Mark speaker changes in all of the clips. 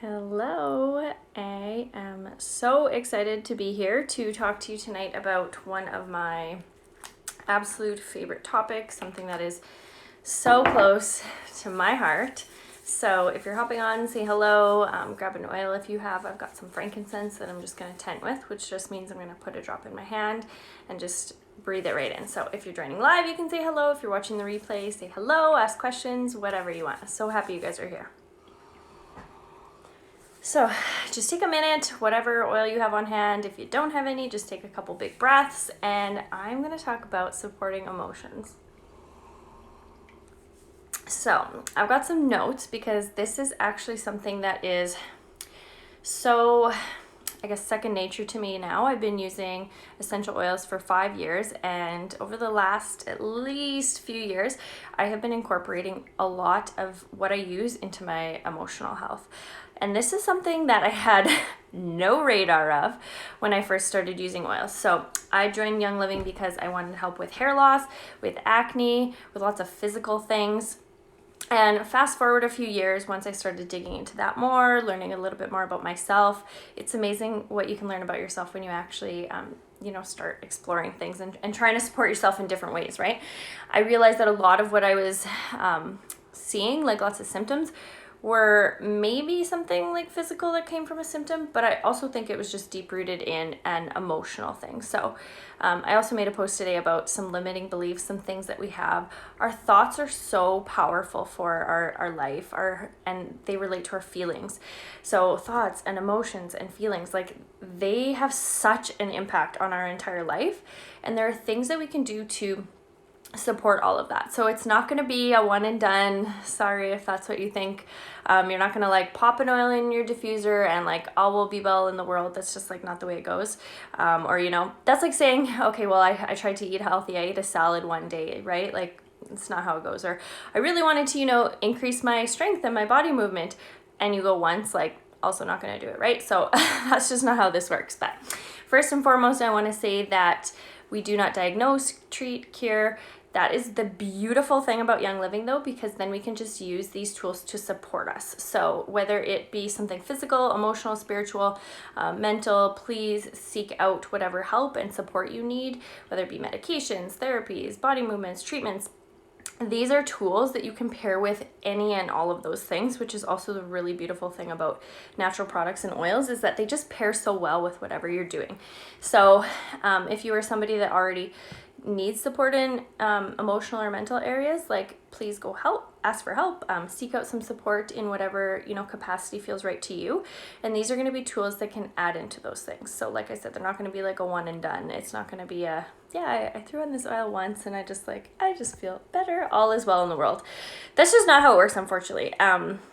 Speaker 1: Hello, I am so excited to be here to talk to you tonight about one of my absolute favorite topics, something that is so close to my heart. So if you're hopping on, say hello, grab an oil if you have. I've got some frankincense that I'm just going to tent with, which just means I'm going to put a drop in my hand and just breathe it right in. So if you're joining live, you can say hello. If you're watching the replay, say hello, ask questions, whatever you want. So happy you guys are here. So just take a minute, whatever oil you have on hand. If you don't have any, just take a couple big breaths, and I'm going to talk about supporting emotions. So I've got some notes because this is actually something that is so, I guess, second nature to me now. I've been using essential oils for 5 years, and over the last at least few years, I have been incorporating a lot of what I use into my emotional health. And this is something that I had no radar of when I first started using oils. So I joined Young Living because I wanted help with hair loss, with acne, with lots of physical things. And fast forward a few years, once I started digging into that more, learning a little bit more about myself, it's amazing what you can learn about yourself when you actually, start exploring things and trying to support yourself in different ways, right? I realized that a lot of what I was seeing, like lots of symptoms, were maybe something like physical that came from a symptom, but I also think it was just deep rooted in an emotional thing. So I also made a post today about some limiting beliefs, some things that we have. Our thoughts are so powerful for our life, and they relate to our feelings. So thoughts and emotions and feelings, like they have such an impact on our entire life. And there are things that we can do to support all of that. So it's not going to be a one and done. Sorry if that's what you think. You're not going to like pop an oil in your diffuser and like all will be well in the world. That's just like not the way it goes. That's like saying, okay, well, I tried to eat healthy. I ate a salad one day, right? Like it's not how it goes. Or I really wanted to, increase my strength and my body movement. And you go once, like also not going to do it, right? So that's just not how this works. But first and foremost, I want to say that we do not diagnose, treat, cure. That is the beautiful thing about Young Living though, because then we can just use these tools to support us. So whether it be something physical, emotional, spiritual, mental, please seek out whatever help and support you need, whether it be medications, therapies, body movements, treatments. These are tools that you can pair with any and all of those things, which is also the really beautiful thing about natural products and oils, is that they just pair so well with whatever you're doing. So if you are somebody that already needs support in emotional or mental areas, like please go ask for help, seek out some support in whatever capacity feels right to you. And these are going to be tools that can add into those things. So like I said, they're not going to be like a one and done. It's not going to be I threw in this oil once and I just feel better, all is well in the world. That's just not how it works, unfortunately.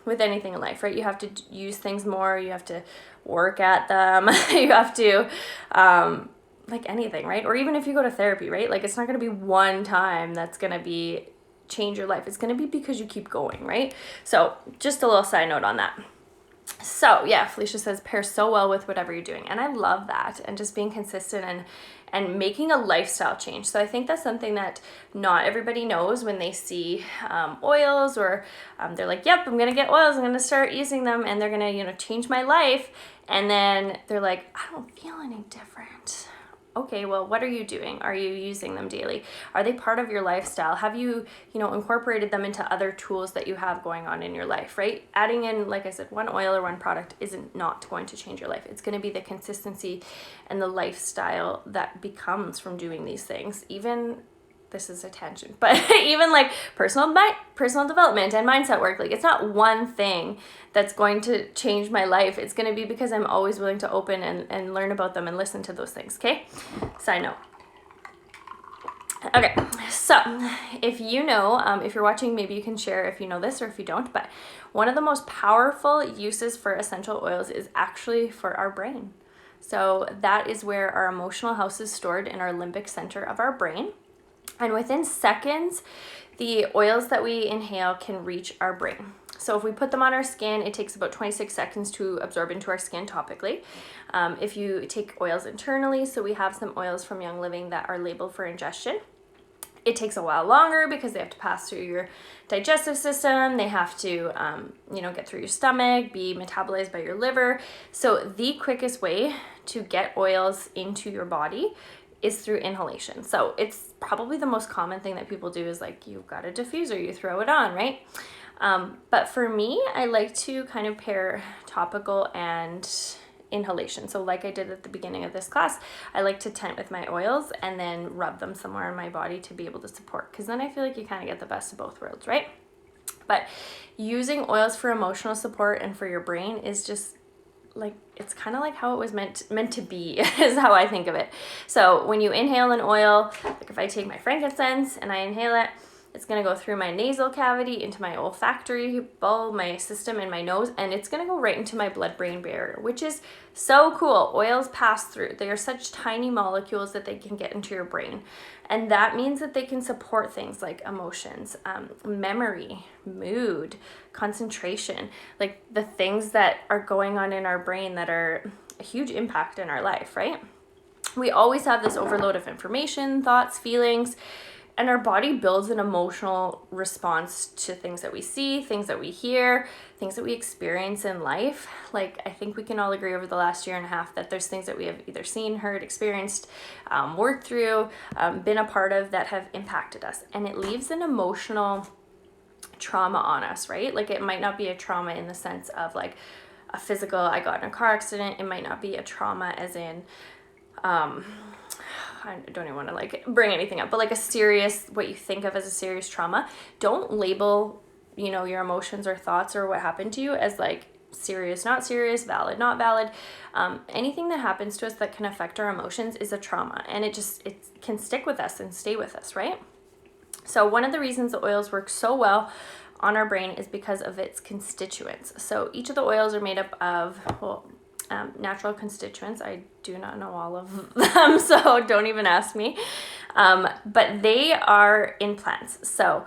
Speaker 1: With anything in life, right? You have to use things more, you have to work at them, you have to like anything, right? Or even if you go to therapy, right? Like it's not going to be one time that's going to be change your life. It's going to be because you keep going, right? So just a little side note on that. So yeah, Felicia says pair so well with whatever you're doing. And I love that. And just being consistent and making a lifestyle change. So I think that's something that not everybody knows when they see oils, or they're like, yep, I'm going to get oils. I'm going to start using them and they're going to, change my life. And then they're like, I don't feel any different. Okay, well, what are you doing? Are you using them daily? Are they part of your lifestyle? Have you, incorporated them into other tools that you have going on in your life, right? Adding in, like I said, one oil or one product isn't not going to change your life. It's going to be the consistency and the lifestyle that becomes from doing these things. Even, this is a tangent, but even like personal development and mindset work, like it's not one thing that's going to change my life. It's going to be because I'm always willing to open and learn about them and listen to those things. Okay. Side note. Okay. So if if you're watching, maybe you can share if you know this or if you don't, but one of the most powerful uses for essential oils is actually for our brain. So that is where our emotional house is stored, in our limbic center of our brain. And within seconds, the oils that we inhale can reach our brain. So if we put them on our skin, it takes about 26 seconds to absorb into our skin topically. If you take oils internally, so we have some oils from Young Living that are labeled for ingestion. It takes a while longer because they have to pass through your digestive system. They have to, get through your stomach, be metabolized by your liver. So the quickest way to get oils into your body is through inhalation. So it's probably the most common thing that people do is like, you've got a diffuser, you throw it on, right? But for me, I like to kind of pair topical and inhalation. So like I did at the beginning of this class, I like to tent with my oils and then rub them somewhere in my body to be able to support, because then I feel like you kind of get the best of both worlds, right? But using oils for emotional support and for your brain is just like, it's kind of like how it was meant to be is how I think of it. So when you inhale an oil, like if I take my frankincense and I inhale it, it's going to go through my nasal cavity, into my olfactory bulb, my system, and my nose, and it's going to go right into my blood-brain barrier, which is so cool. Oils pass through. They are such tiny molecules that they can get into your brain. And that means that they can support things like emotions, memory, mood, concentration, like the things that are going on in our brain that are a huge impact in our life, right? We always have this overload of information, thoughts, feelings, and our body builds an emotional response to things that we see, things that we hear, things that we experience in life. Like, I think we can all agree over the last year and a half that there's things that we have either seen, heard, experienced, worked through, been a part of that have impacted us. And it leaves an emotional trauma on us, right? Like, it might not be a trauma in the sense of like a physical, I got in a car accident. It might not be a trauma as in, I don't even want to like bring anything up, but like a serious, what you think of as a serious trauma. Don't label, your emotions or thoughts or what happened to you as like serious, not serious, valid, not valid. Anything that happens to us that can affect our emotions is a trauma, and it can stick with us and stay with us, right? So one of the reasons the oils work so well on our brain is because of its constituents. So each of the oils are made up of, natural constituents. I do not know all of them, so don't even ask me. But they are in plants. So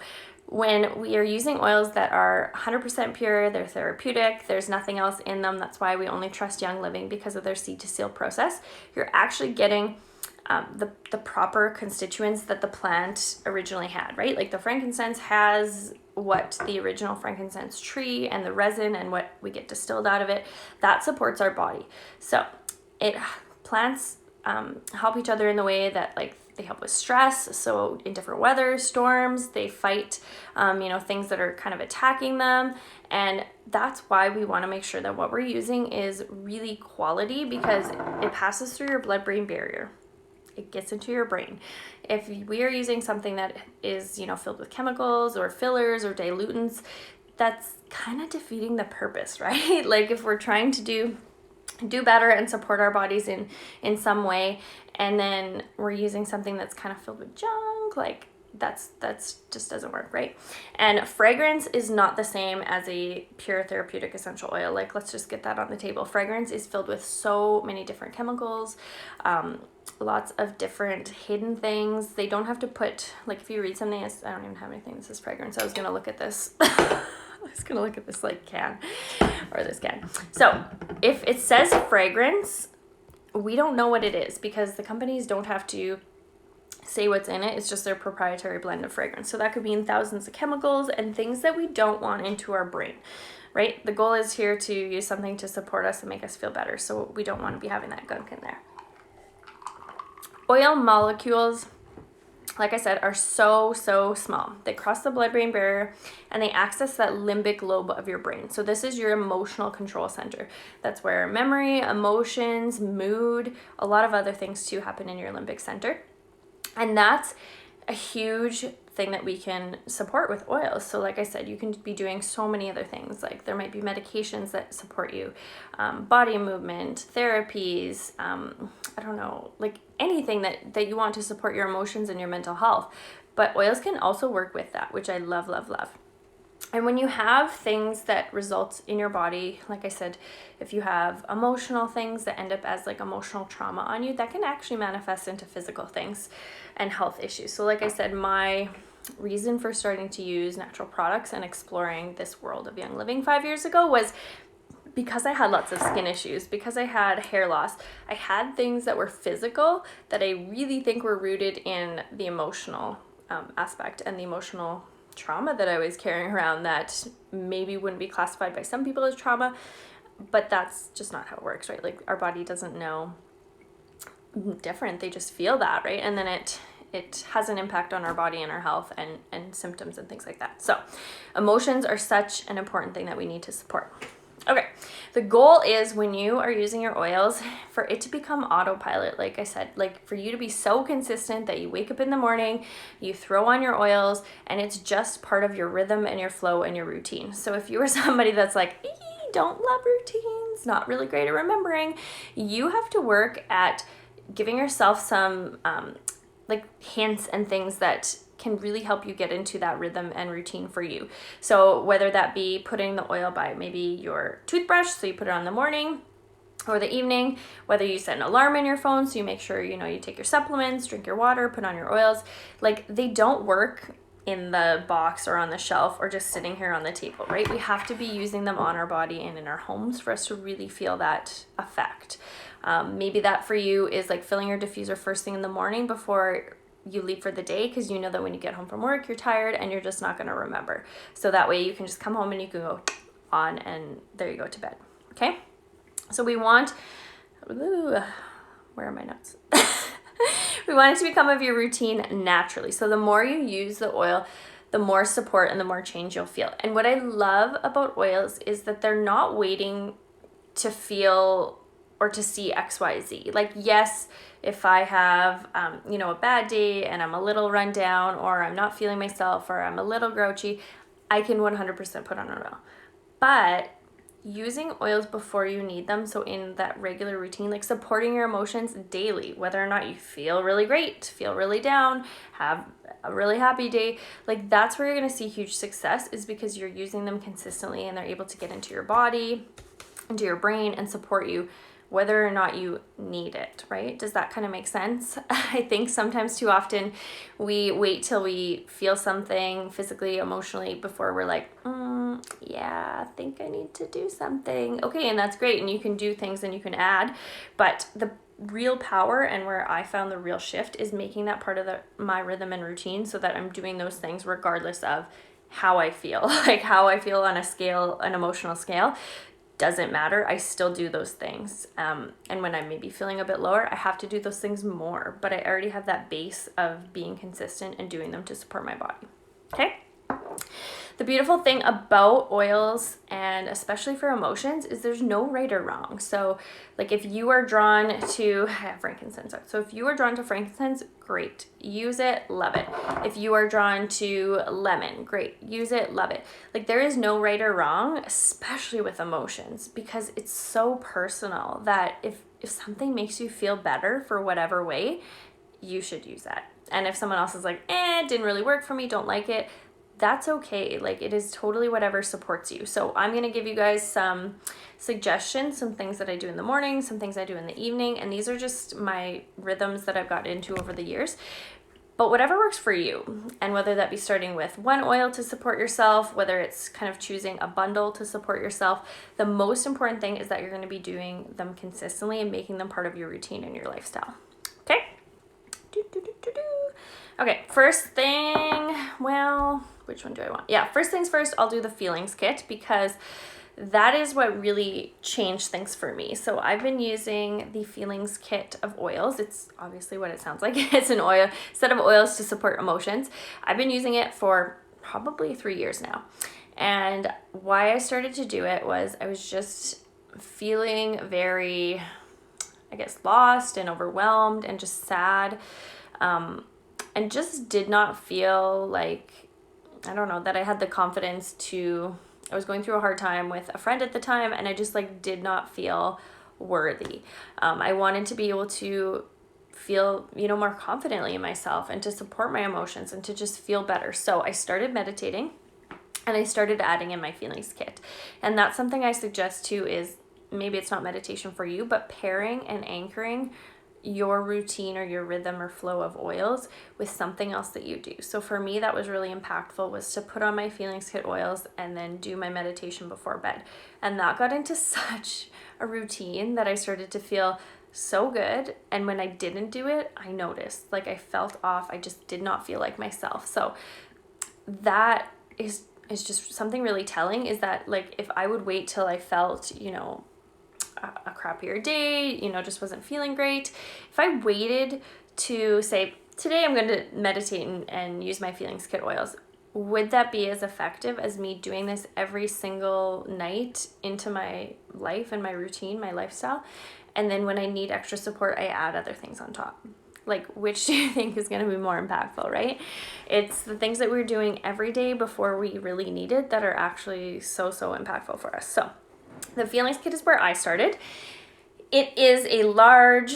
Speaker 1: when we are using oils that are 100% pure, they're therapeutic, there's nothing else in them. That's why we only trust Young Living, because of their seed to seal process. You're actually getting the proper constituents that the plant originally had, right? Like the frankincense has what the original frankincense tree and the resin and what we get distilled out of it, that supports our body. So plants help each other in the way that like they help with stress. So in different weather, storms, they fight, things that are kind of attacking them. And that's why we want to make sure that what we're using is really quality, because it passes through your blood-brain barrier. It gets into your brain. If we are using something that is, filled with chemicals or fillers or dilutants, that's kind of defeating the purpose, right? Like if we're trying to do better and support our bodies in some way, and then we're using something that's kind of filled with junk, like that's just doesn't work, right? And fragrance is not the same as a pure therapeutic essential oil. Like, let's just get that on the table. Fragrance is filled with so many different chemicals, lots of different hidden things. They don't have to put, like if you read something, I don't even have anything that says fragrance. I was gonna look at this. I was gonna look at this like can, or this can. So if it says fragrance, we don't know what it is, because the companies don't have to say what's in it. It's just their proprietary blend of fragrance. So that could mean thousands of chemicals and things that we don't want into our brain, right? The goal is here to use something to support us and make us feel better. So we don't want to be having that gunk in there. Oil molecules, like I said, are so small. They cross the blood-brain barrier and they access that limbic lobe of your brain. So this is your emotional control center. That's where memory, emotions, mood, a lot of other things too happen in your limbic center. And that's a huge thing that we can support with oils. So like I said, you can be doing so many other things. Like there might be medications that support you, body movement, therapies, I don't know, like anything that you want to support your emotions and your mental health. But oils can also work with that, which I love. And when you have things that result in your body, like I said, if you have emotional things that end up as like emotional trauma on you, that can actually manifest into physical things and health issues. So like I said, my reason for starting to use natural products and exploring this world of Young Living 5 years ago was because I had lots of skin issues, because I had hair loss. I had things that were physical that I really think were rooted in the emotional aspect and the emotional trauma that I was carrying around that maybe wouldn't be classified by some people as trauma, but that's just not how it works, right? Like our body doesn't know different. They just feel that, right? And then it has an impact on our body and our health and symptoms and things like that. So emotions are such an important thing that we need to support. Okay, the goal is when you are using your oils for it to become autopilot, like I said, like for you to be so consistent that you wake up in the morning, you throw on your oils, and it's just part of your rhythm and your flow and your routine. So if you are somebody that's like, don't love routines, not really great at remembering, you have to work at giving yourself some like hints and things that can really help you get into that rhythm and routine for you. So whether that be putting the oil by maybe your toothbrush, so you put it on in the morning or the evening, whether you set an alarm in your phone so you make sure, you take your supplements, drink your water, put on your oils, like they don't work in the box or on the shelf or just sitting here on the table, right? We have to be using them on our body and in our homes for us to really feel that effect. Maybe that for you is like filling your diffuser first thing in the morning before you leave for the day, because you know that when you get home from work, you're tired and you're just not going to remember. So that way you can just come home and you can go on and there you go to bed. Okay. So we want, where are my notes? We want it to become of your routine naturally. So the more you use the oil, the more support and the more change you'll feel. And what I love about oils is that they're not waiting to feel or to see XYZ. Like, yes, if I have, a bad day and I'm a little run down or I'm not feeling myself or I'm a little grouchy, I can 100% put on an oil. But using oils before you need them, so in that regular routine, like supporting your emotions daily, whether or not you feel really great, feel really down, have a really happy day, like that's where you're going to see huge success, is because you're using them consistently and they're able to get into your body, into your brain, and support you whether or not you need it, right? Does that kind of make sense? I think sometimes too often we wait till we feel something physically, emotionally before we're like, yeah, I think I need to do something. Okay, and that's great, and you can do things and you can add, but the real power and where I found the real shift is making that part of my rhythm and routine, so that I'm doing those things regardless of how I feel, like how I feel on a scale, an emotional scale. Doesn't matter. I still do those things. And when I'm maybe feeling a bit lower, I have to do those things more, but I already have that base of being consistent and doing them to support my body. Okay. The beautiful thing about oils, and especially for emotions, is there's no right or wrong. So like if you are drawn to frankincense, so if you are drawn to frankincense, great, use it, love it. If you are drawn to lemon, great, use it, love it. Like there is no right or wrong, especially with emotions, because it's so personal that if something makes you feel better for whatever way, you should use that. And if someone else is like, it didn't really work for me, don't like it, that's okay. Like it is totally whatever supports you. So I'm going to give you guys some suggestions, some things that I do in the morning, some things I do in the evening. And these are just my rhythms that I've got into over the years, but whatever works for you. And whether that be starting with one oil to support yourself, whether it's kind of choosing a bundle to support yourself, the most important thing is that you're going to be doing them consistently and making them part of your routine and your lifestyle. Okay. Okay. First thing, which one do I want? Yeah, first things first, I'll do the feelings kit, because that is what really changed things for me. So I've been using the feelings kit of oils. It's obviously what it sounds like. It's an oil set of oils to support emotions. I've been using it for probably 3 years now. And why I started to do it was I was just feeling very, lost and overwhelmed and just sad. And just did not feel like, that I had the confidence I was going through a hard time with a friend at the time, and I just did not feel worthy. I wanted to be able to feel, more confidently in myself and to support my emotions and to just feel better. So I started meditating and I started adding in my feelings kit. And that's something I suggest too, is maybe it's not meditation for you, but pairing and anchoring your routine or your rhythm or flow of oils with something else that you do. So for me, that was really impactful, was to put on my feelings kit oils and then do my meditation before bed. And that got into such a routine that I started to feel so good. And when I didn't do it, I noticed, like, I felt off. I just did not feel like myself. So that is just something really telling, is that, like, if I would wait till I felt, you know, a crappier day, you know, just wasn't feeling great, if I waited to say, today I'm going to meditate and use my feelings kit oils, would that be as effective as me doing this every single night into my life and my routine, my lifestyle? And then when I need extra support, I add other things on top. Like, which do you think is going to be more impactful, right? It's the things that we're doing every day before we really need it that are actually so impactful for us. So the feelings kit is where I started. It is a large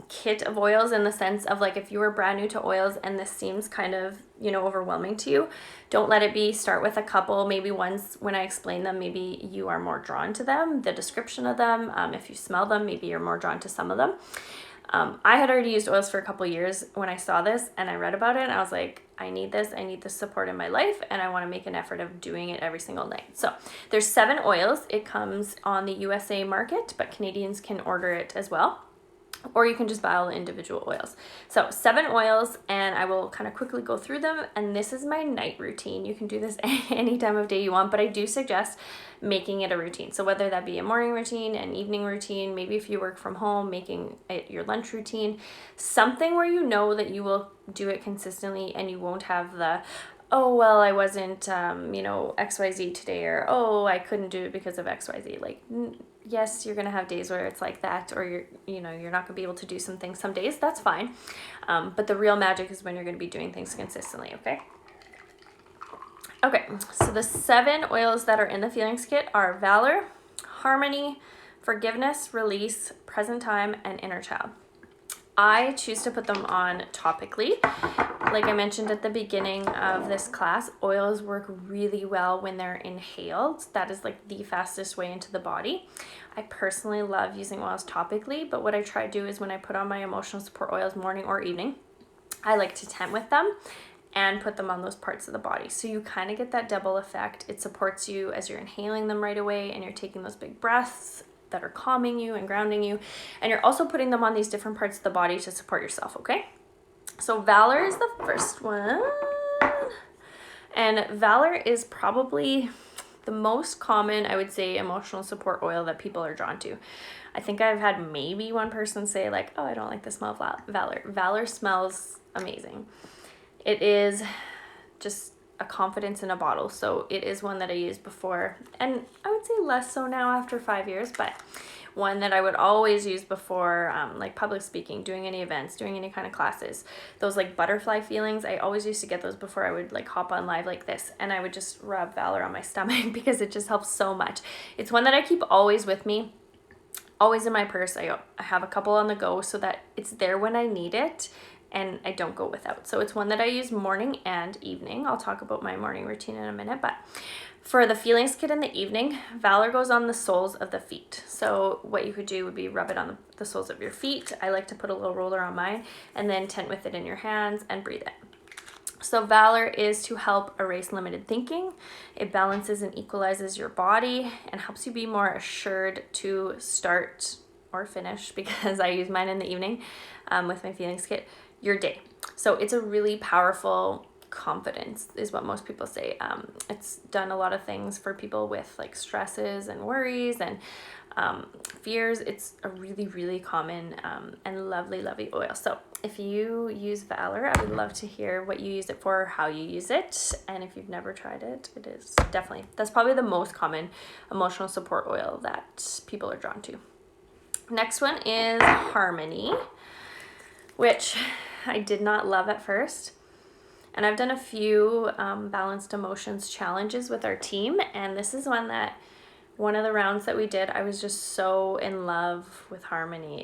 Speaker 1: kit of oils, in the sense of, like, if you were brand new to oils and this seems kind of, you know, overwhelming to you, don't let it be. Start with a couple. Maybe once when I explain them, maybe you are more drawn to them, the description of them. If you smell them, maybe you're more drawn to some of them. I had already used oils for a couple years when I saw this and I read about it, and I was like, I need this support in my life, and I want to make an effort of doing it every single night. So there's 7 oils. It comes on the USA market, but Canadians can order it as well, or you can just buy all the individual oils. So 7 oils, and I will kind of quickly go through them. And this is my night routine. You can do this any time of day you want, but I do suggest making it a routine. So whether that be a morning routine, an evening routine, maybe if you work from home, making it your lunch routine, something where you know that you will do it consistently and you won't have the, oh, well, I wasn't, you know, XYZ today, or, oh, I couldn't do it because of XYZ. Like, yes, you're going to have days where it's like that, or you're not going to be able to do some things some days. That's fine. But the real magic is when you're going to be doing things consistently. Okay, so the 7 oils that are in the feelings kit are Valor, Harmony, Forgiveness, Release, Present Time, and Inner Child. I choose to put them on topically. Like I mentioned at the beginning of this class, oils work really well when they're inhaled. That is like the fastest way into the body. I personally love using oils topically, but what I try to do is when I put on my emotional support oils morning or evening, I like to tent with them and put them on those parts of the body. So you kind of get that double effect. It supports you as you're inhaling them right away and you're taking those big breaths that are calming you and grounding you. And you're also putting them on these different parts of the body to support yourself, okay? So Valor is the first one. And Valor is probably the most common, I would say, emotional support oil that people are drawn to. I think I've had maybe one person say, like, oh, I don't like the smell of Valor. Valor smells amazing. It is just a confidence in a bottle. So it is one that I used before, and I would say less so now after 5 years, but one that I would always use before, like public speaking, doing any events, doing any kind of classes. Those like butterfly feelings, I always used to get those before I would like hop on live like this, and I would just rub Valor on my stomach because it just helps so much. It's one that I keep always with me, always in my purse. I have a couple on the go so that it's there when I need it and I don't go without. So it's one that I use morning and evening. I'll talk about my morning routine in a minute, but for the feelings kit in the evening, Valor goes on the soles of the feet. So what you could do would be rub it on the soles of your feet. I like to put a little roller on mine and then tent with it in your hands and breathe it. So Valor is to help erase limited thinking. It balances and equalizes your body and helps you be more assured to start or finish, because I use mine in the evening with my feelings kit, your day. So it's a really powerful confidence is what most people say. It's done a lot of things for people with like stresses and worries and fears. It's a really common and lovely oil. So if you use Valor, I would love to hear what you use it for, how you use it, and if you've never tried it, it is definitely, that's probably the most common emotional support oil that people are drawn to. Next one is Harmony, which I did not love at first. And I've done a few balanced emotions challenges with our team. And this is one of the rounds that we did, I was just so in love with Harmony.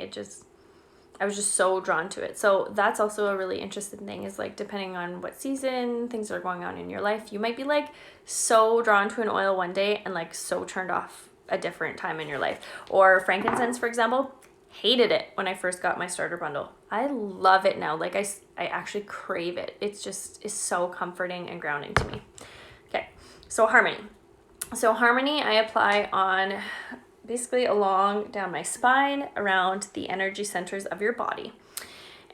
Speaker 1: I was just so drawn to it. So that's also a really interesting thing, is like, depending on what season things are going on in your life, you might be like so drawn to an oil one day and like so turned off a different time in your life. Or frankincense, for example, hated it when I first got my starter bundle. I love it now. Like I actually crave it. It's just is so comforting and grounding to me. Okay, so Harmony. So Harmony I apply on basically along down my spine, around the energy centers of your body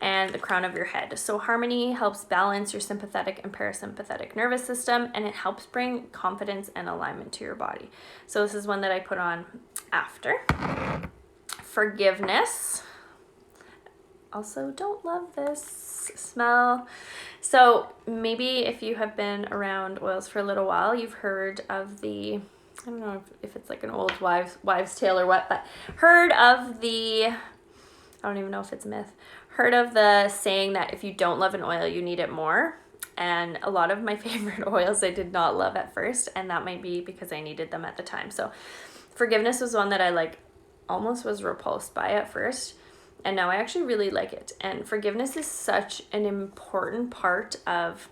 Speaker 1: and the crown of your head. So harmony helps balance your sympathetic and parasympathetic nervous system, and it helps bring confidence and alignment to your body. So this is one that I put on after. Forgiveness. Also don't love this smell. So maybe if you have been around oils for a little while, you've heard of the, I don't know if it's like an old wives tale or what, but heard of the, I don't even know if it's a myth, heard of the saying that if you don't love an oil, you need it more. And a lot of my favorite oils I did not love at first, and that might be because I needed them at the time. So forgiveness was one that I like almost was repulsed by at first, and now I actually really like it. And forgiveness is such an important part of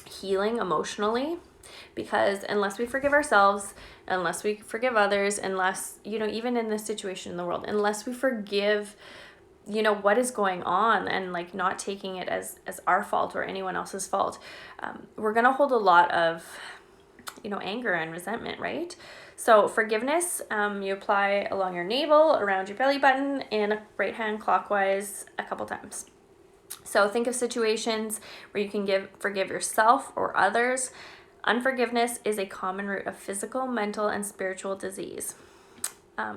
Speaker 1: healing emotionally, because unless we forgive ourselves, unless we forgive others, unless, you know, even in this situation in the world, unless we forgive, you know, what is going on, and like not taking it as our fault or anyone else's fault, we're gonna hold a lot of, you know, anger and resentment, right? So forgiveness, you apply along your navel, around your belly button, in right hand clockwise a couple times. So think of situations where you can forgive yourself or others. Unforgiveness is a common root of physical, mental, and spiritual disease.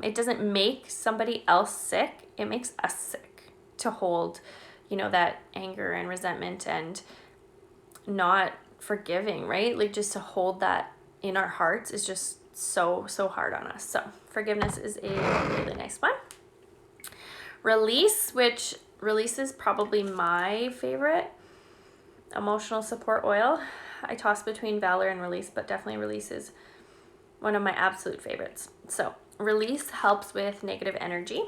Speaker 1: It doesn't make somebody else sick, it makes us sick to hold, you know, that anger and resentment and not forgiving, right? Like just to hold that in our hearts is just so hard on us. So forgiveness is a really nice one. Release, which release is probably my favorite emotional support oil. I toss between Valor and Release, but definitely Release is one of my absolute favorites. So release helps with negative energy.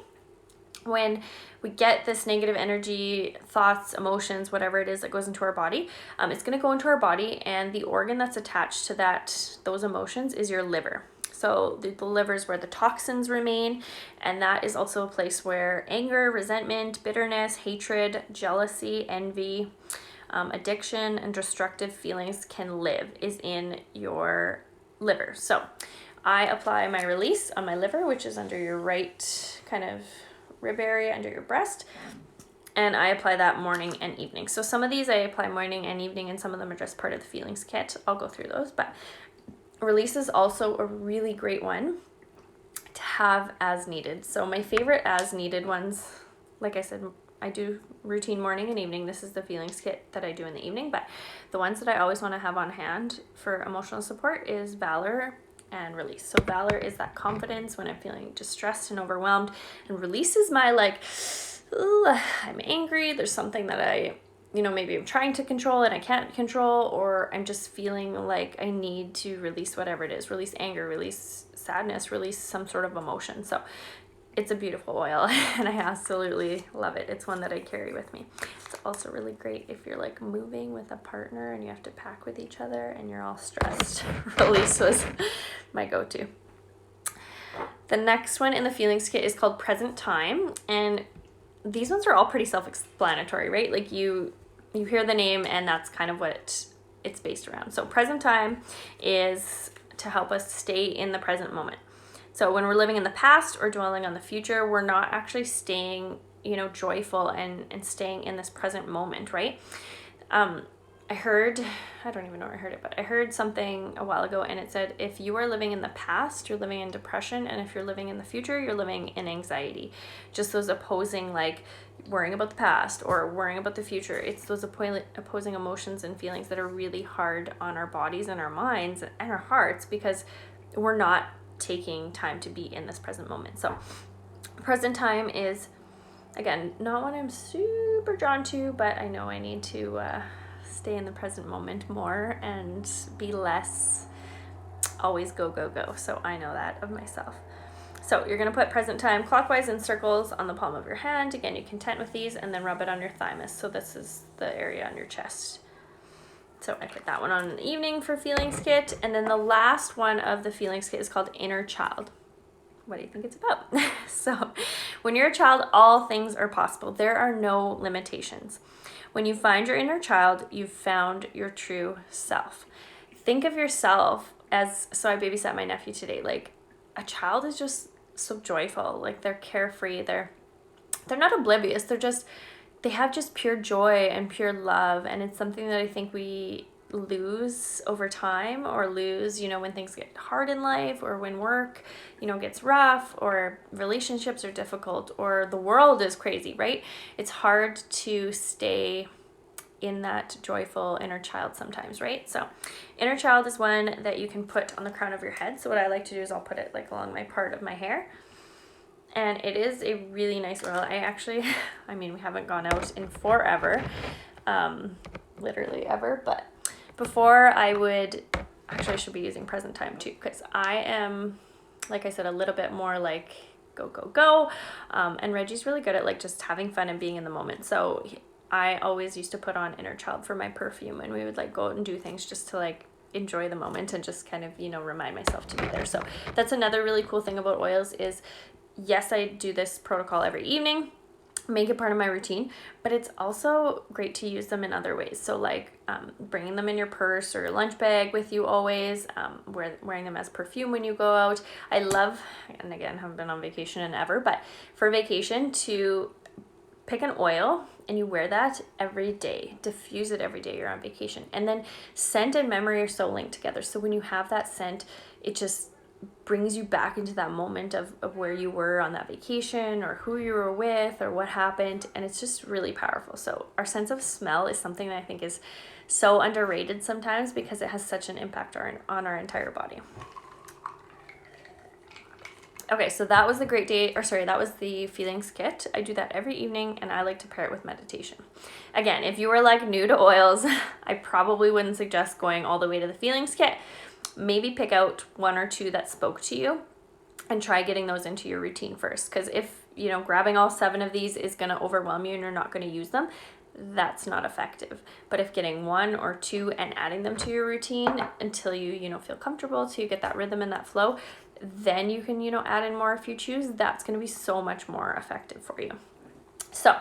Speaker 1: When we get this negative energy, thoughts, emotions, whatever it is that goes into our body, it's going to go into our body, and the organ that's attached to those emotions is your liver. So the liver is where the toxins remain, and that is also a place where anger, resentment, bitterness, hatred, jealousy, envy, addiction, and destructive feelings can live, is in your liver. So I apply my Release on my liver, which is under your right kind of rib area under your breast, and I apply that morning and evening. So some of these I apply morning and evening, and some of them are just part of the feelings kit. I'll go through those, but Release is also a really great one to have as needed. So my favorite as needed ones, like I said, I do routine morning and evening. This is the feelings kit that I do in the evening, but the ones that I always want to have on hand for emotional support is Valor and Release. So Valor is that confidence when I'm feeling distressed and overwhelmed, and Release is my like, I'm angry, there's something that I, you know, maybe I'm trying to control and I can't control, or I'm just feeling like I need to release whatever it is, release anger, release sadness, release some sort of emotion. So it's a beautiful oil and I absolutely love it. It's one that I carry with me. It's also really great if you're like moving with a partner and you have to pack with each other and you're all stressed. Release was my go-to. The next one in the feelings kit is called Present Time, and these ones are all pretty self-explanatory, right? Like you hear the name and that's kind of what it's based around. So Present Time is to help us stay in the present moment. So when we're living in the past or dwelling on the future, we're not actually staying, you know, joyful and staying in this present moment, right? I don't even know where I heard it, but I heard something a while ago, and it said, if you are living in the past, you're living in depression, and if you're living in the future, you're living in anxiety. Just those opposing, like worrying about the past or worrying about the future. It's those opposing emotions and feelings that are really hard on our bodies and our minds and our hearts, because we're not taking time to be in this present moment. So Present Time is, again, not one I'm super drawn to, but I know I need to stay in the present moment more and be less always go, go, go. So I know that of myself. So you're going to put Present Time clockwise in circles on the palm of your hand. Again, you can tent with these, and then rub it on your thymus. So this is the area on your chest. So I put that one on in the evening for feelings kit. And then the last one of the feelings kit is called Inner Child. What do you think it's about? So when you're a child, all things are possible. There are no limitations. When you find your inner child, you've found your true self. Think of yourself as, so I babysat my nephew today, like a child is just so joyful. Like they're carefree. They're not oblivious. They have just pure joy and pure love. And it's something that I think we lose over time, or lose, when things get hard in life, or when work, gets rough, or relationships are difficult, or the world is crazy, right? It's hard to stay in that joyful inner child sometimes, right? So inner child is one that you can put on the crown of your head. So what I like to do is I'll put it like along my part of my hair. And it is a really nice oil. We haven't gone out in forever, literally ever, but before I should be using present time too, because I am, like I said, a little bit more like go, go, go. And Reggie's really good at like just having fun and being in the moment. So I always used to put on inner child for my perfume, and we would like go out and do things just to like enjoy the moment and just kind of, remind myself to be there. So that's another really cool thing about oils is, yes, I do this protocol every evening, make it part of my routine, but it's also great to use them in other ways. So like bringing them in your purse or your lunch bag with you always, wearing them as perfume when you go out. I love, and again, haven't been on vacation in ever, but for vacation, to pick an oil and you wear that every day, diffuse it every day you're on vacation, and then scent and memory are so linked together. So when you have that scent, it just brings you back into that moment of where you were on that vacation, or who you were with, or what happened, and it's just really powerful. So our sense of smell is something that I think is so underrated sometimes, because it has such an impact on our entire body. Okay, so that was that was the feelings kit. I do that every evening, and I like to pair it with meditation. Again, if you were like new to oils, I probably wouldn't suggest going all the way to the feelings kit. Maybe pick out one or two that spoke to you and try getting those into your routine first. Because if, grabbing all 7 of these is going to overwhelm you and you're not going to use them, that's not effective. But if getting 1 or 2 and adding them to your routine until you, feel comfortable, till you get that rhythm and that flow, then you can, add in more if you choose. That's going to be so much more effective for you. So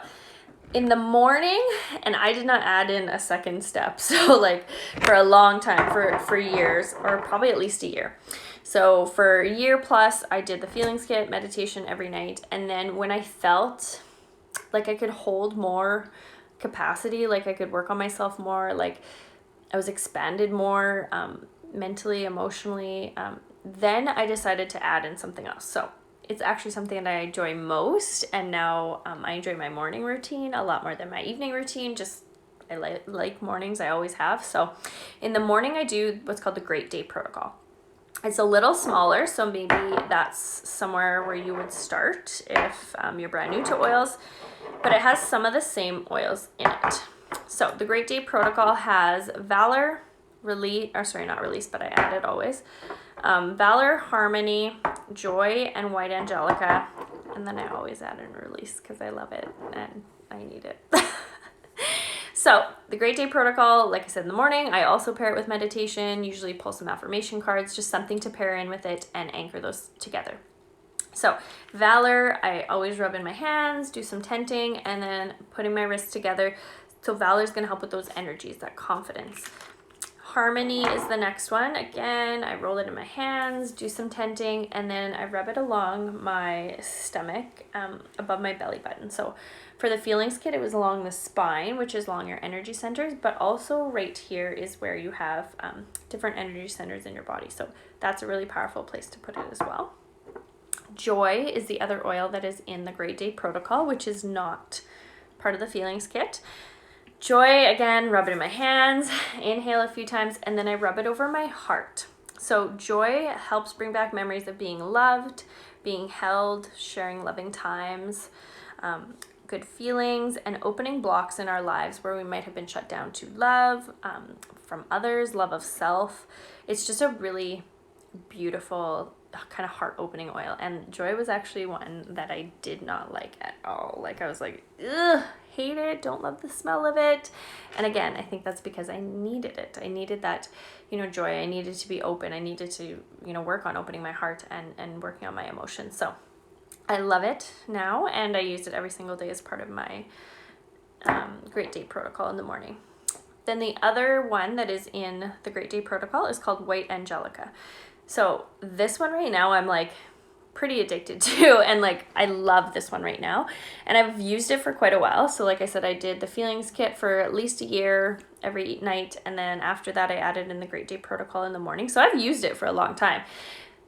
Speaker 1: in the morning, and I did not add in a second step, so like for a long time, for years, or probably at least a year. So for a year plus, I did the feelings kit, meditation every night, and then when I felt like I could hold more capacity, like I could work on myself more, like I was expanded more, mentally, emotionally, then I decided to add in something else. So it's actually something that I enjoy most, and now I enjoy my morning routine a lot more than my evening routine. Just I like mornings, I always have. So in the morning I do what's called the Great Day Protocol. It's a little smaller, so maybe that's somewhere where you would start if you're brand new to oils, but it has some of the same oils in it. So the Great Day Protocol has Valor, not release, but I add it always. Valor, Harmony, Joy, and White Angelica, and then I always add in Release because I love it and I need it. So the Great Day Protocol, like I said, in the morning, I also pair it with meditation, usually pull some affirmation cards, just something to pair in with it and anchor those together. So Valor, I always rub in my hands, do some tenting, and then putting my wrists together. So Valor is going to help with those energies, that confidence. Harmony is the next one. Again, I roll it in my hands, do some tenting, and then I rub it along my stomach, above my belly button. So for the feelings kit, it was along the spine, which is along your energy centers, but also right here is where you have different energy centers in your body. So that's a really powerful place to put it as well. Joy is the other oil that is in the Great Day Protocol, which is not part of the feelings kit. Joy, again, rub it in my hands, inhale a few times, and then I rub it over my heart. So joy helps bring back memories of being loved, being held, sharing loving times, good feelings, and opening blocks in our lives where we might have been shut down to love from others, love of self. It's just a really beautiful kind of heart-opening oil, and Joy was actually one that I did not like at all. Like I was like, ugh, hate it, don't love the smell of it. And again, I think that's because I needed it. I needed that, joy. I needed to be open. I needed to, work on opening my heart and working on my emotions. So I love it now, and I use it every single day as part of my Great Day Protocol in the morning. Then the other one that is in the Great Day Protocol is called White Angelica. So this one right now, I'm like pretty addicted to, and like I love this one right now, and I've used it for quite a while. So like I said, I did the feelings kit for at least a year every night, and then after that I added in the Great Day Protocol in the morning. So I've used it for a long time.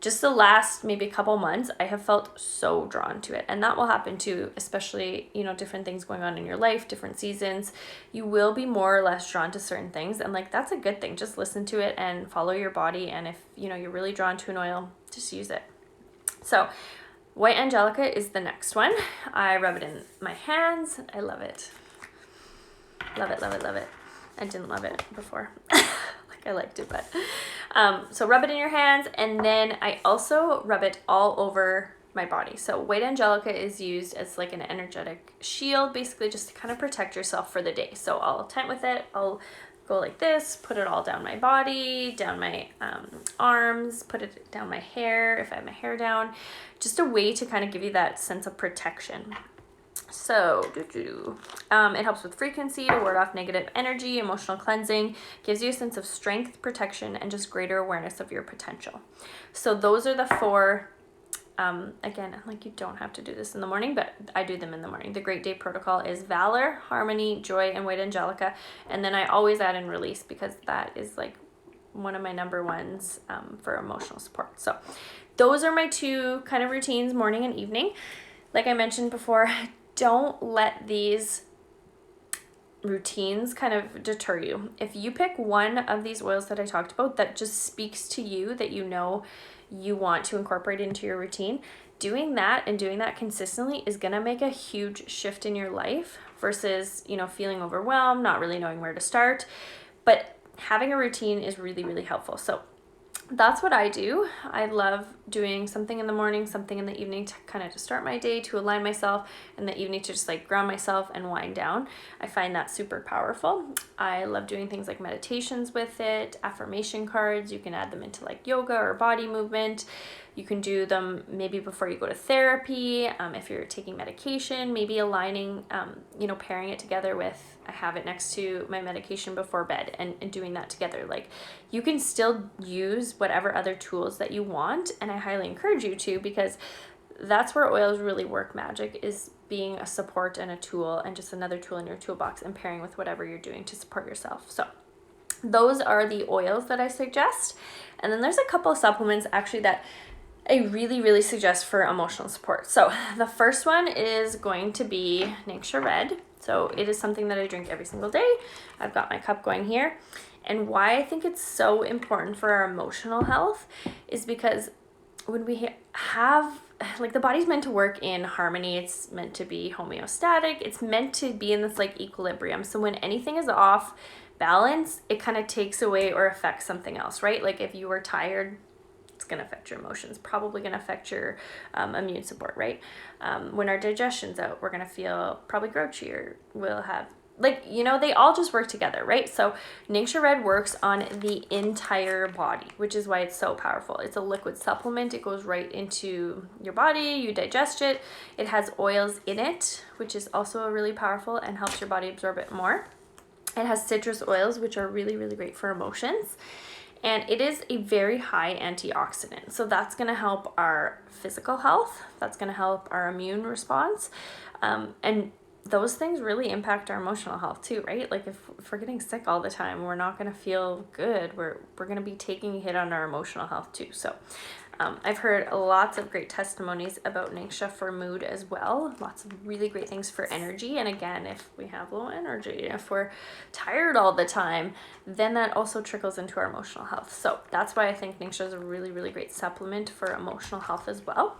Speaker 1: Just the last maybe a couple months, I have felt so drawn to it. And that will happen too, especially, you know, different things going on in your life, different seasons. You will be more or less drawn to certain things. And like, that's a good thing. Just listen to it and follow your body. And if, you know, you're really drawn to an oil, just use it. So White Angelica is the next one. I rub it in my hands. I love it. Love it, love it, love it. I didn't love it before. I liked it, but so rub it in your hands, and then I also rub it all over my body. So White Angelica is used as like an energetic shield, basically just to kind of protect yourself for the day. So I'll tent with it. I'll go like this, put it all down my body, down my arms, put it down my hair if I have my hair down. Just a way to kind of give you that sense of protection. So it helps with frequency to ward off negative energy, emotional cleansing, gives you a sense of strength, protection, and just greater awareness of your potential. So those are the 4. Again, like you don't have to do this in the morning, but I do them in the morning. The Great Day Protocol is Valor, Harmony, Joy, and White Angelica. And then I always add in Release, because that is like one of my number ones for emotional support. So those are my 2 kind of routines, morning and evening. Like I mentioned before, don't let these routines kind of deter you. If you pick one of these oils that I talked about that just speaks to you, that you know you want to incorporate into your routine, doing that and doing that consistently is going to make a huge shift in your life versus, you know, feeling overwhelmed, not really knowing where to start. But having a routine is really, really helpful. So that's what I do. I love doing something in the morning, something in the evening to kind of to start my day, to align myself, and the evening to just like ground myself and wind down. I find that super powerful. I love doing things like meditations with it, affirmation cards. You can add them into like yoga or body movement. You can do them maybe before you go to therapy. If you're taking medication, maybe aligning, you know, pairing it together with, I have it next to my medication before bed, and doing that together. Like, you can still use whatever other tools that you want, and I highly encourage you to, because that's where oils really work magic, is being a support and a tool, and just another tool in your toolbox, and pairing with whatever you're doing to support yourself. So those are the oils that I suggest. And then there's a couple of supplements actually that I really, really suggest for emotional support. So the first one is going to be Ningxia Red. So it is something that I drink every single day. I've got my cup going here. And why I think it's so important for our emotional health is because when we have, like, the body's meant to work in harmony. It's meant to be homeostatic. It's meant to be in this like equilibrium. So when anything is off balance, it kind of takes away or affects something else, right? Like if you are tired, it's going to affect your emotions, probably going to affect your immune support, right? When our digestion's out, we're going to feel probably grouchy, or we'll have, like, you know, they all just work together, right? So Ningxia Red works on the entire body, which is why it's so powerful. It's a liquid supplement. It goes right into your body. You digest it. It has oils in it, which is also really powerful and helps your body absorb it more. It has citrus oils, which are really, really great for emotions. And it is a very high antioxidant. So that's going to help our physical health. That's going to help our immune response. And those things really impact our emotional health too, right? Like if we're getting sick all the time, we're not going to feel good. We're going to be taking a hit on our emotional health too. So I've heard lots of great testimonies about Ningxia for mood as well. Lots of really great things for energy. And again, if we have low energy, if we're tired all the time, then that also trickles into our emotional health. So that's why I think Ningxia is a really, really great supplement for emotional health as well.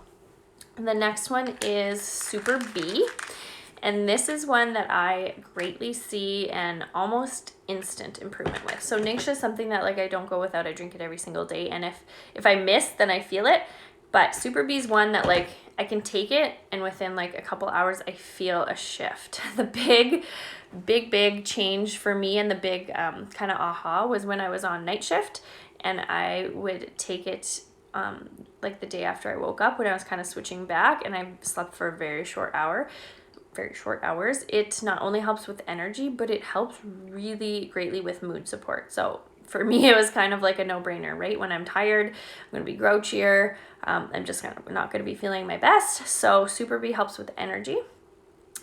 Speaker 1: And the next one is Super B. And this is one that I greatly see an almost instant improvement with. So Ningxia is something that, like, I don't go without. I drink it every single day. And if I miss, then I feel it. But Super B is one that, like, I can take it and within like a couple hours, I feel a shift. The big change for me, and the big kind of aha was when I was on night shift, and I would take it like the day after I woke up, when I was kind of switching back, and I slept for a very short hours. It not only helps with energy, but it helps really greatly with mood support. So for me, it was kind of like a no-brainer, right? When I'm tired, I'm going to be grouchier. I'm just kind of not going to be feeling my best. So Super B helps with energy.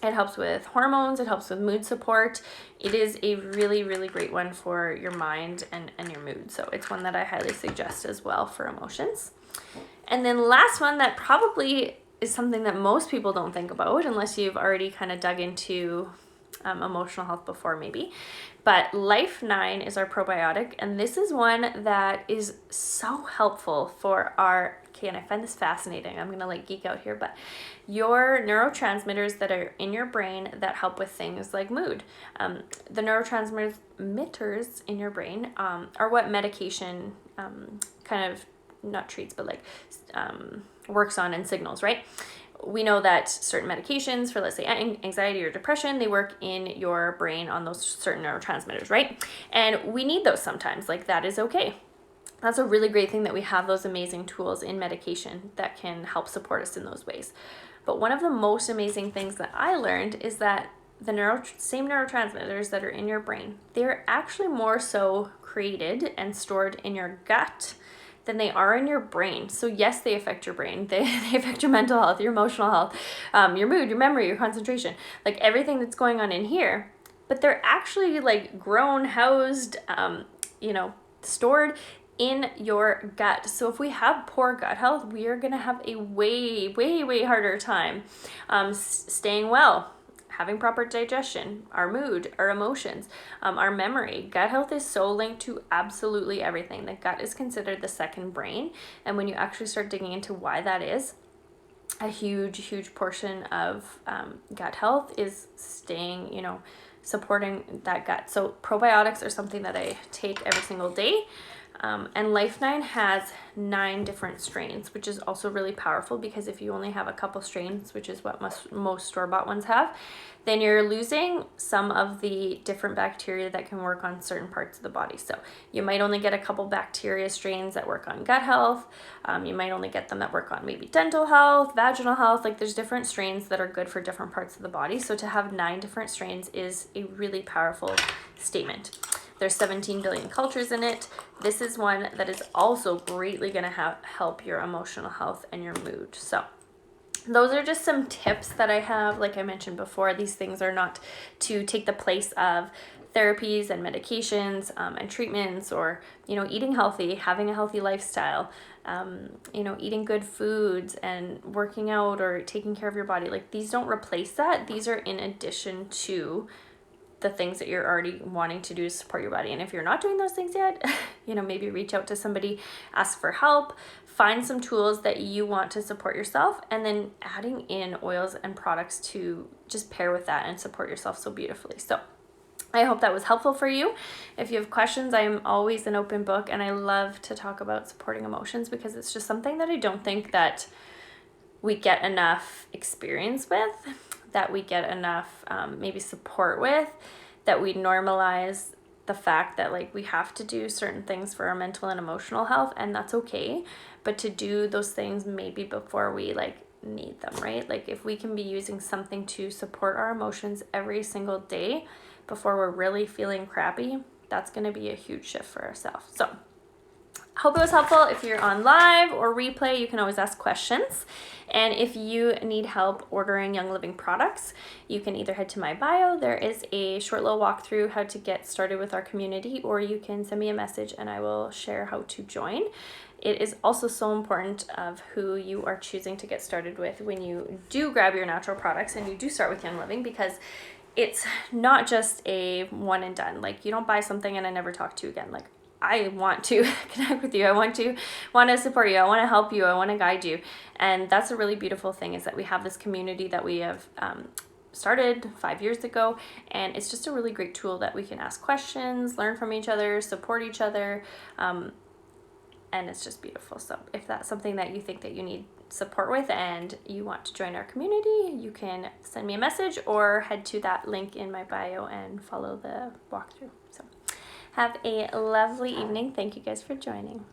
Speaker 1: It helps with hormones. It helps with mood support. It is a really, really great one for your mind and your mood. So it's one that I highly suggest as well for emotions. And then last one that probably is something that most people don't think about unless you've already kind of dug into emotional health before maybe. But Life 9 is our probiotic, and this is one that is so helpful for our, okay, and I find this fascinating. I'm gonna like geek out here, but your neurotransmitters that are in your brain that help with things like mood. The neurotransmitters in your brain are what medication kind of, not treats, but like works on and signals, right? We know that certain medications for, let's say, anxiety or depression, they work in your brain on those certain neurotransmitters, right? And we need those sometimes. Like, that is okay. That's a really great thing that we have those amazing tools in medication that can help support us in those ways. But one of the most amazing things that I learned is that the same neurotransmitters that are in your brain, they're actually more so created and stored in your gut than they are in your brain. So yes, they affect your brain. They affect your mental health, your emotional health, your mood, your memory, your concentration, like everything that's going on in here. But they're actually like grown, housed, stored in your gut. So if we have poor gut health, we are gonna have a way, way, way harder time staying well, having proper digestion, our mood, our emotions, our memory. Gut health is so linked to absolutely everything. The gut is considered the second brain. And when you actually start digging into why that is, a huge, huge portion of gut health is staying, supporting that gut. So probiotics are something that I take every single day. And Life 9 has 9 different strains, which is also really powerful because if you only have a couple strains, which is what most store-bought ones have, then you're losing some of the different bacteria that can work on certain parts of the body. So you might only get a couple bacteria strains that work on gut health. You might only get them that work on maybe dental health, vaginal health. Like, there's different strains that are good for different parts of the body. So to have 9 different strains is a really powerful statement. There's 17 billion cultures in it. This is one that is also greatly going to help your emotional health and your mood. So those are just some tips that I have. Like I mentioned before, these things are not to take the place of therapies and medications and treatments, or, eating healthy, having a healthy lifestyle, eating good foods and working out or taking care of your body. Like, these don't replace that. These are in addition to the things that you're already wanting to do to support your body. And if you're not doing those things yet, maybe reach out to somebody, ask for help, find some tools that you want to support yourself, and then adding in oils and products to just pair with that and support yourself so beautifully. So I hope that was helpful for you. If you have questions, I am always an open book, and I love to talk about supporting emotions because it's just something that I don't think that we get enough experience with, that we get enough maybe support with, that we normalize the fact that like we have to do certain things for our mental and emotional health, and that's okay, but to do those things maybe before we like need them, right? Like, if we can be using something to support our emotions every single day before we're really feeling crappy, that's going to be a huge shift for ourselves. So I hope it was helpful. If you're on live or replay, you can always ask questions. And if you need help ordering Young Living products, you can either head to my bio. There is a short little walkthrough how to get started with our community, or you can send me a message and I will share how to join. It is also so important of who you are choosing to get started with when you do grab your natural products and you do start with Young Living, because it's not just a one and done. Like, you don't buy something and I never talk to you again. Like, I want to connect with you. I want to support you. I want to help you. I want to guide you. And that's a really beautiful thing, is that we have this community that we have started 5 years ago. And it's just a really great tool that we can ask questions, learn from each other, support each other. And it's just beautiful. So if that's something that you think that you need support with and you want to join our community, you can send me a message or head to that link in my bio and follow the walkthrough. So have a lovely evening. Thank you guys for joining.